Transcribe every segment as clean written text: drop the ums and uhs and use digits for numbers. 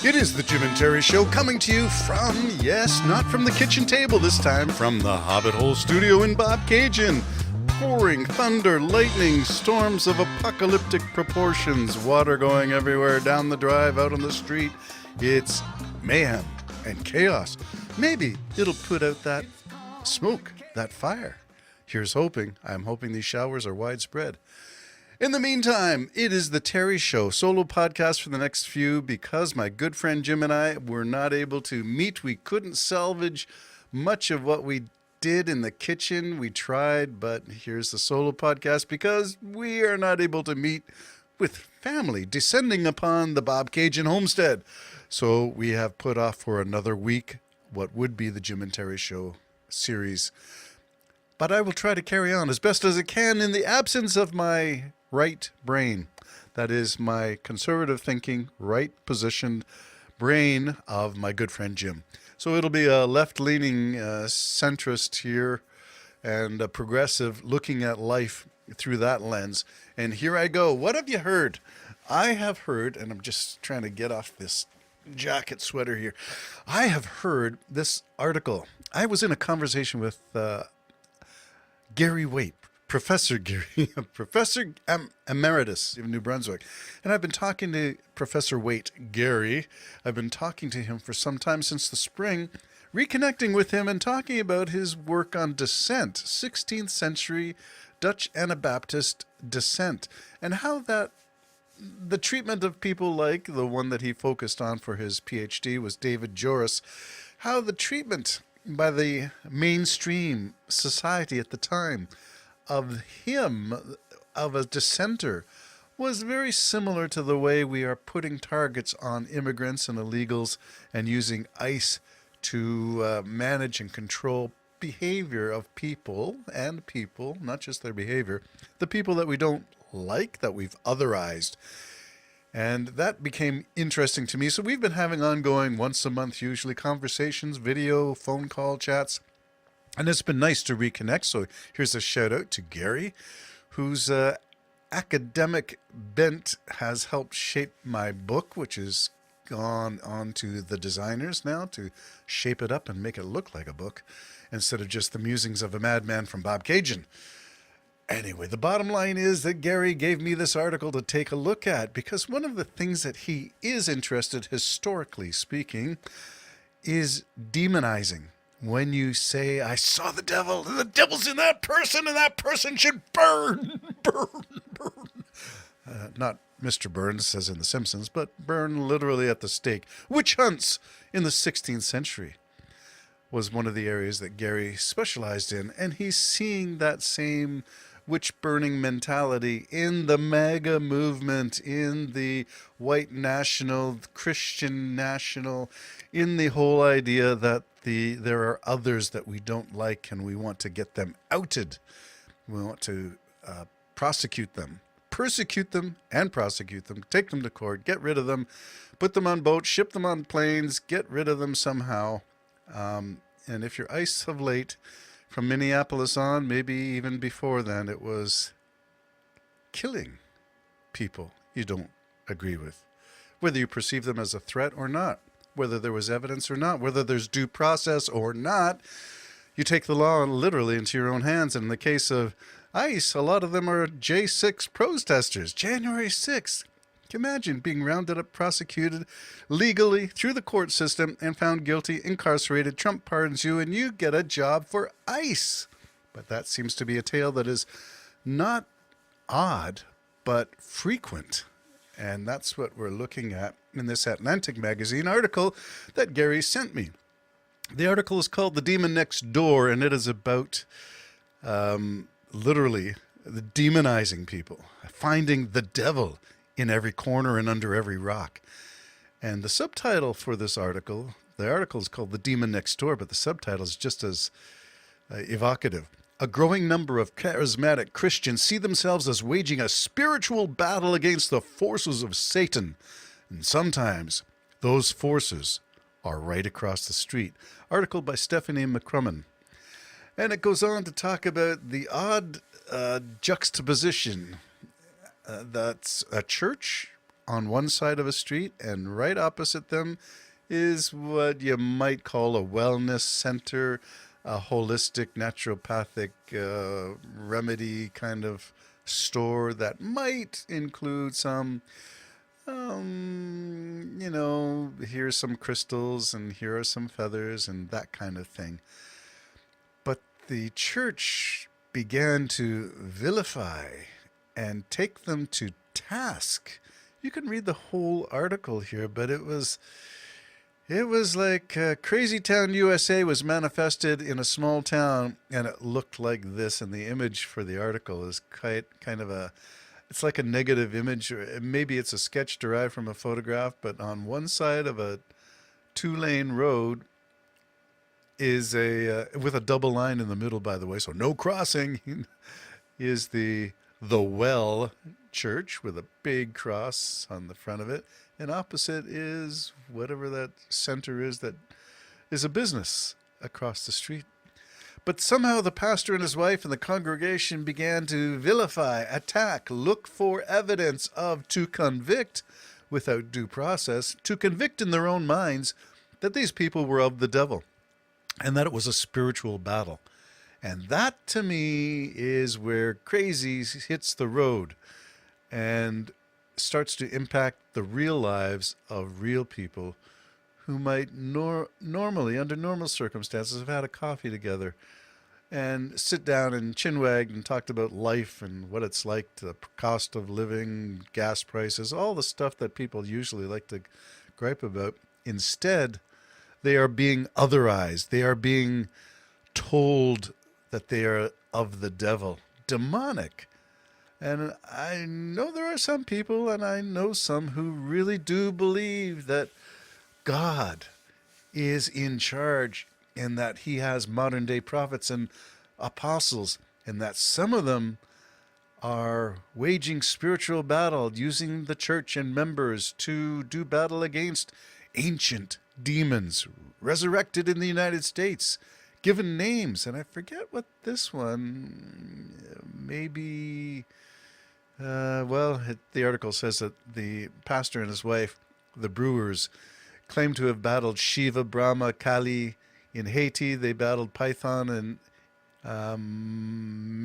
It is the Jim and Terry Show coming to you from, yes, not from the kitchen table this time, from the Hobbit Hole studio in Bobcaygeon. Pouring thunder, lightning, storms of apocalyptic proportions, water going everywhere, down the drive, out on the street. It's mayhem and chaos. Maybe it'll put out that smoke, that fire. Here's hoping. I'm hoping these showers are widespread. In the meantime, it is the Terry Show, solo podcast for the next few because my good friend Jim and I were not able to meet. We couldn't salvage much of what we did in the kitchen. We tried, but here's the solo podcast because we are not able to meet with family descending upon the Bobcaygeon homestead. So we have put off for another week what would be the Jim and Terry Show series. But I will try to carry on as best as I can in the absence of my right brain. That is my conservative thinking, right positioned brain of my good friend Jim. So it'll be a left-leaning centrist here and a progressive looking at life through that lens. And here I go. What have you heard? I have heard, and I'm just trying to get off this jacket sweater here. I have heard this article. I was in a conversation with Gary Waite. Professor Gary, Professor Emeritus of New Brunswick. And I've been talking to Professor Waite, Gary. I've been talking to him for some time since the spring, reconnecting with him and talking about his work on dissent, 16th century Dutch Anabaptist dissent, and how that the treatment of people like the one that he focused on for his PhD was David Joris, how the treatment by the mainstream society at the time of him, of a dissenter, was very similar to the way we are putting targets on immigrants and illegals and using ICE to manage and control behavior of people, not just their behavior, the people that we don't like, that we've otherized. And that became interesting to me. So we've been having ongoing, once a month usually, conversations, video, phone call chats. And it's been nice to reconnect. So here's a shout out to Gary, whose academic bent has helped shape my book, which has gone on to the designers now to shape it up and make it look like a book instead of just the musings of a madman from Bobcaygeon. Anyway, the bottom line is that Gary gave me this article to take a look at because one of the things that he is interested, historically speaking, is demonizing. When you say, I saw the devil, and the devil's in that person, and that person should burn. Not Mr. Burns, as in The Simpsons, but burn literally at the stake. Witch hunts in the 16th century was one of the areas that Gary specialized in, and he's seeing that same witch-burning mentality in the MAGA movement, in the white national, Christian national, in the whole idea that there are others that we don't like and we want to get them outed. We want to prosecute them, persecute them and prosecute them, take them to court, get rid of them, put them on boats, ship them on planes, get rid of them somehow. And if you're ICE of late, from Minneapolis on, maybe even before then, it was killing people you don't agree with, whether you perceive them as a threat or not. Whether there was evidence or not, whether there's due process or not, you take the law literally into your own hands. And in the case of ICE, a lot of them are J6 protesters, January 6th. Can you imagine being rounded up, prosecuted legally through the court system and found guilty, incarcerated, Trump pardons you, and you get a job for ICE. But that seems to be a tale that is not odd, but frequent. And that's what we're looking at in this Atlantic magazine article that Gary sent me. The article is called The Demon Next Door, and it is about literally the demonizing people, finding the devil in every corner and under every rock. And the subtitle for this article, the article is called The Demon Next Door, but the subtitle is just as evocative. A growing number of charismatic Christians see themselves as waging a spiritual battle against the forces of Satan. And sometimes those forces are right across the street. Article by Stephanie McCrumman. And it goes on to talk about the odd juxtaposition that's a church on one side of a street, and right opposite them is what you might call a wellness center, a holistic naturopathic remedy kind of store that might include some, here's some crystals and here are some feathers and that kind of thing. But the church began to vilify and take them to task. You can read the whole article here, but it was like Crazy Town, USA was manifested in a small town, and it looked like this. And the image for the article is kind of it's like a negative image, or maybe it's a sketch derived from a photograph, but on one side of a 2-lane road is with a double line in the middle, by the way, so no crossing, is the Well Church with a big cross on the front of it. And opposite is whatever that center is that is a business across the street. But somehow the pastor and his wife and the congregation began to vilify, attack, look for evidence to convict without due process, to convict in their own minds that these people were of the devil and that it was a spiritual battle. And that, to me, is where crazy hits the road and starts to impact the real lives of real people who might normally, under normal circumstances, have had a coffee together and sit down and chinwagged and talked about life and what it's like, the cost of living, gas prices, all the stuff that people usually like to gripe about. Instead, they are being otherized. They are being told that they are of the devil, demonic. And I know there are some people, and I know some who really do believe that God is in charge and that he has modern day prophets and apostles, and that some of them are waging spiritual battle, using the church and members to do battle against ancient demons resurrected in the United States, given names. And I forget what this one, maybe, the article says that the pastor and his wife, the Brewers, claim to have battled Shiva, Brahma, Kali. In Haiti, they battled Python and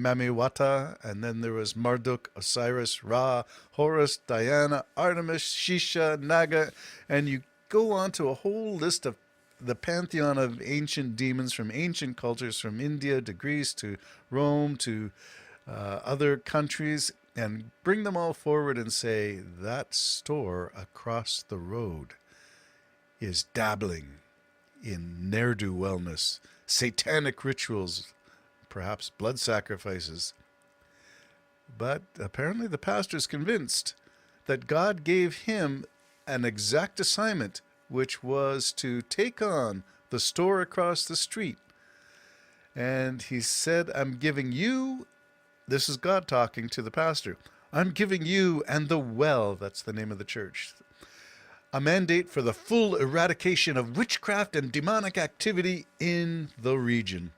Mamiwata, and then there was Marduk, Osiris, Ra, Horus, Diana, Artemis, Shisha, Naga, and you go on to a whole list of the pantheon of ancient demons from ancient cultures, from India to Greece to Rome to other countries, and bring them all forward and say that store across the road is dabbling in ne'er-do wellness, satanic rituals, perhaps blood sacrifices. But apparently the pastor's convinced that God gave him an exact assignment, which was to take on the store across the street. And he said, I'm giving you, this is God talking to the pastor, I'm giving you and the Well, that's the name of the church, a mandate for the full eradication of witchcraft and demonic activity in the region.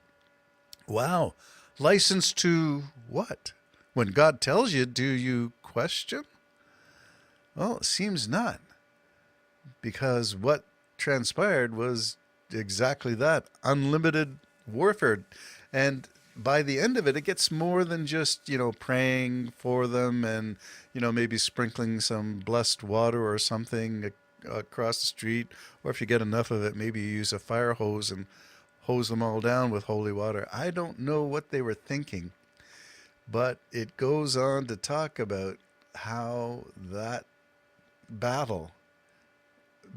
Wow. License to what? When God tells you, do you question? Well, it seems not. Because what transpired was exactly that, unlimited warfare. And by the end of it, it gets more than just, praying for them and, maybe sprinkling some blessed water or something across the street. Or if you get enough of it, maybe you use a fire hose and hose them all down with holy water. I don't know what they were thinking, but it goes on to talk about how that battle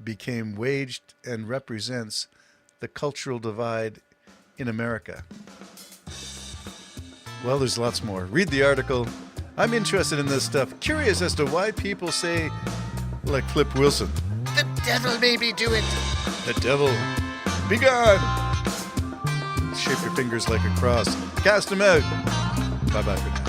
became waged and represents the cultural divide in America. Well, there's lots more. Read the article. I'm interested in this stuff. Curious as to why people say, like Flip Wilson, the devil made me do it. The devil, be gone. Shape your fingers like a cross. Cast them out. Bye-bye for now.